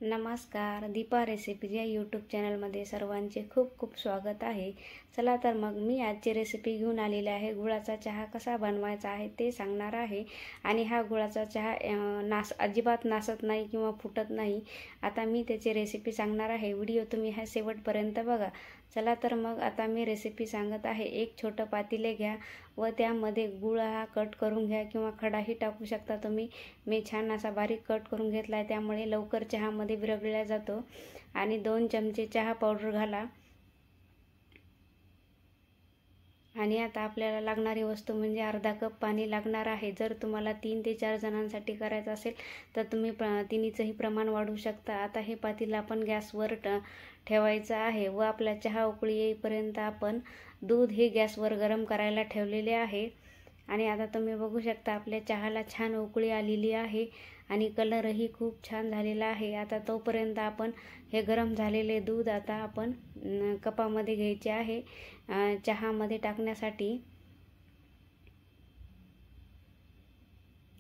नमस्कार, दीपा रेसिपीज या यूट्यूब चॅनलमध्ये सर्वांचे खूप खूप स्वागत आहे। चला तर मग मी आजची रेसिपी घेऊन आलेली आहे। गुळाचा चहा कसा बनवायचा आहे ते सांगणार आहे। आणि हा गुळाचा चहा अजिबात नासत नाही किंवा फुटत नाही। आता मी त्याची रेसिपी सांगणार आहे। व्हिडिओ तुम्ही हा शेवटपर्यंत बघा। चला तर मग आता मी रेसिपी सांगत आहे। एक छोटं पातेले घ्या व त्यामध्ये गुळ हा कट करून घ्या किंवा खडाही टाकू शकता तुम्ही। मी छान असा बारीक कट करून घेतला आहे, त्यामुळे लवकर चहामध्ये विरघळला जातो। आणि 2 चमचे चहा पावडर घाला। आणि आता आपल्याला लागणारी वस्तू म्हणजे अर्धा कप पाणी लागणार आहे। जर तुम्हाला 3 ते 4 जणांसाठी करायचं असेल तर तुम्ही तिन्हीचंही प्रमाण वाढवू शकता। आता हे पातेलं आपण गॅसवर ठेवायचं आहे व आपला चहा उकळी येईपर्यंत आपण दूध हे गॅसवर गरम करायला ठेवलेले आहे। आणि आता तुम्ही बघू शकता आपल्या चहाला छान उकळी आलेली आहे आणि कलरही खूप छान झालेला आहे। आता तोपर्यंत आपण हे गरम झालेले दूध आता आपण कपामध्ये घ्यायचे आहे चहामध्ये टाकण्यासाठी।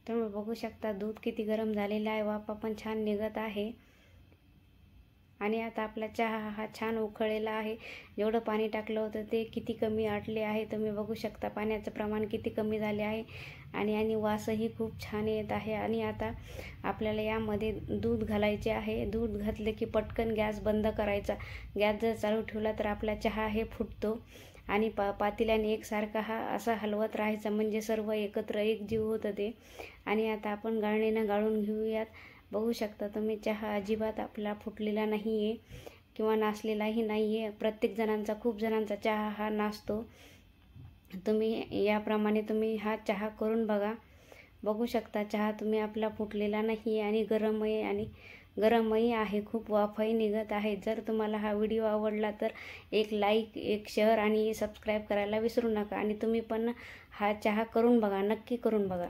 तुम्ही बघू शकता दूध किती गरम झालेलं आहे, वाफ पण छान निघत आहे। आणि आता आपला चहा हा छान उकळलेला आहे। जेवढं पाणी टाकलं होतं ते किती कमी आटले आहे, तुम्ही बघू शकता पाण्याचं प्रमाण किती कमी झाले आहे। आणि वासही खूप छान येत आहे। आणि आता आपल्याला यामध्ये दूध घालायचे आहे। दूध घातले की पटकन गॅस बंद करायचा। गॅस जर चालू ठेवला तर आपला चहा हे फुटतो। आणि पातेल्याने एकसारखा हा असा हलवत राहायचा, म्हणजे सर्व एकत्र एकजीव होतं ते। आणि आता आपण गाळणीनं गाळून घेऊयात। बघू शकता तुम्ही चहा अजिबात आपला फुटलेला नाही आहे किंवा नासलेलाही नाही आहे। प्रत्येक जणांचा खूप जणांचा चहा हा नासतो। तुम्ही याप्रमाणे तुम्ही हा चहा करून बघा। बघू शकता चहा तुम्ही आपला फुटलेला नाही आहे आणि गरमही आहे, खूप वाफही निघत आहे। जर तुम्हाला हा व्हिडिओ आवडला तर एक लाईक, एक शेअर आणि सबस्क्राईब करायला विसरू नका। आणि तुम्ही पण हा चहा करून बघा, नक्की करून बघा।